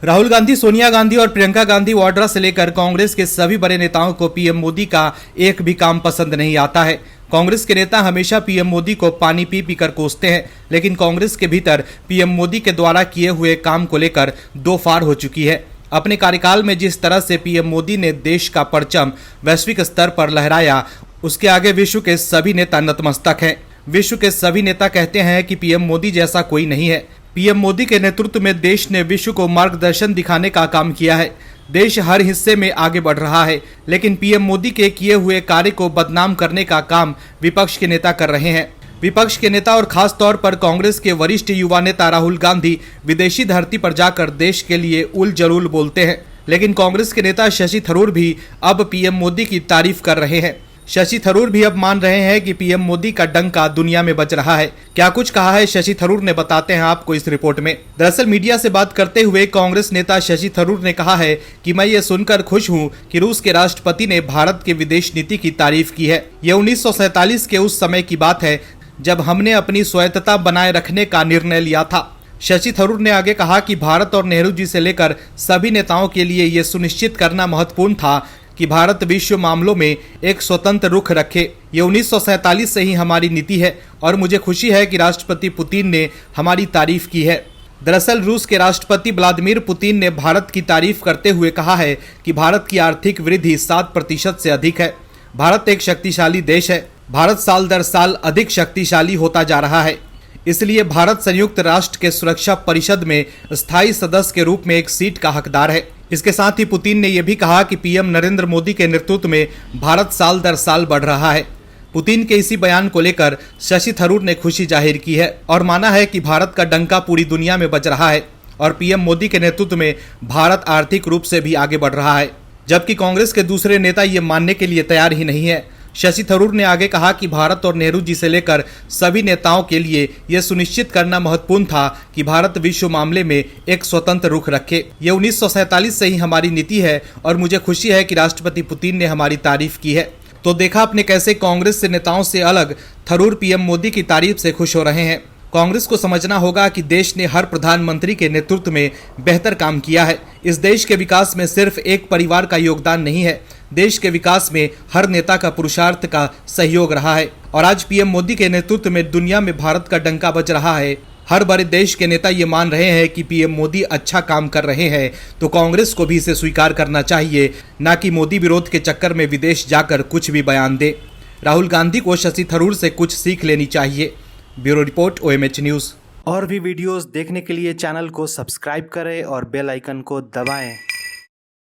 राहुल गांधी, सोनिया गांधी और प्रियंका गांधी वाड्रा से लेकर कांग्रेस के सभी बड़े नेताओं को पीएम मोदी का एक भी काम पसंद नहीं आता है। कांग्रेस के नेता हमेशा पीएम मोदी को पानी पी पी कर कोसते हैं, लेकिन कांग्रेस के भीतर पीएम मोदी के द्वारा किए हुए काम को लेकर दो फाड़ हो चुकी है। अपने कार्यकाल में जिस तरह से पीएम मोदी ने देश का परचम वैश्विक स्तर पर लहराया, उसके आगे विश्व के सभी नेता नतमस्तक हैं। विश्व के सभी नेता कहते हैं कि पीएम मोदी जैसा कोई नहीं है। पीएम मोदी के नेतृत्व में देश ने विश्व को मार्गदर्शन दिखाने का काम किया है। देश हर हिस्से में आगे बढ़ रहा है, लेकिन पीएम मोदी के किए हुए कार्य को बदनाम करने का काम विपक्ष के नेता कर रहे हैं। विपक्ष के नेता और खास तौर पर कांग्रेस के वरिष्ठ युवा नेता राहुल गांधी विदेशी धरती पर जाकर देश के लिए उल जलूल बोलते हैं, लेकिन कांग्रेस के नेता शशि थरूर भी अब पीएम मोदी की तारीफ कर रहे हैं। शशि थरूर भी अब मान रहे हैं कि पीएम मोदी का डंका दुनिया में बज रहा है। क्या कुछ कहा है शशि थरूर ने, बताते हैं आपको इस रिपोर्ट में। दरअसल मीडिया से बात करते हुए कांग्रेस नेता शशि थरूर ने कहा है कि मैं ये सुनकर खुश हूं कि रूस के राष्ट्रपति ने भारत की विदेश नीति की तारीफ की है। ये 1947 के उस समय की बात है जब हमने अपनी स्वायत्तता बनाए रखने का निर्णय लिया था। शशि थरूर ने आगे कहा कि भारत और नेहरू जी से लेकर सभी नेताओं के लिए ये सुनिश्चित करना महत्वपूर्ण था कि भारत विश्व मामलों में एक स्वतंत्र रुख रखे। ये 1947 से ही हमारी नीति है और मुझे खुशी है कि राष्ट्रपति पुतिन ने हमारी तारीफ की है। दरअसल रूस के राष्ट्रपति व्लादिमीर पुतिन ने भारत की तारीफ करते हुए कहा है कि भारत की आर्थिक वृद्धि 7% से अधिक है। भारत एक शक्तिशाली देश है। भारत साल दर साल अधिक शक्तिशाली होता जा रहा है, इसलिए भारत संयुक्त राष्ट्र के सुरक्षा परिषद में स्थायी सदस्य के रूप में एक सीट का हकदार है। इसके साथ ही पुतिन ने यह भी कहा कि पीएम नरेंद्र मोदी के नेतृत्व में भारत साल दर साल बढ़ रहा है। पुतिन के इसी बयान को लेकर शशि थरूर ने खुशी जाहिर की है और माना है कि भारत का डंका पूरी दुनिया में बज रहा है और पीएम मोदी के नेतृत्व में भारत आर्थिक रूप से भी आगे बढ़ रहा है, जबकि कांग्रेस के दूसरे नेता ये मानने के लिए तैयार ही नहीं है। शशि थरूर ने आगे कहा कि भारत और नेहरू जी से लेकर सभी नेताओं के लिए यह सुनिश्चित करना महत्वपूर्ण था कि भारत विश्व मामले में एक स्वतंत्र रुख रखे। ये 1947 से ही हमारी नीति है और मुझे खुशी है कि राष्ट्रपति पुतिन ने हमारी तारीफ की है। तो देखा आपने कैसे कांग्रेस से नेताओं से अलग थरूर पीएम मोदी की तारीफ से खुश हो रहे हैं। कांग्रेस को समझना होगा कि देश ने हर प्रधानमंत्री के नेतृत्व में बेहतर काम किया है। इस देश के विकास में सिर्फ एक परिवार का योगदान नहीं है, देश के विकास में हर नेता का पुरुषार्थ का सहयोग रहा है और आज पीएम मोदी के नेतृत्व में दुनिया में भारत का डंका बज रहा है। हर बड़े देश के नेता ये मान रहे हैं कि पीएम मोदी अच्छा काम कर रहे हैं, तो कांग्रेस को भी इसे स्वीकार करना चाहिए, न कि मोदी विरोध के चक्कर में विदेश जाकर कुछ भी बयान दे। राहुल गांधी को शशि थरूर से कुछ सीख लेनी चाहिए। Bureau report, OMH news. और भी वीडियोस देखने के लिए चैनल को सब्सक्राइब करें और बेल आइकन को दबाएं।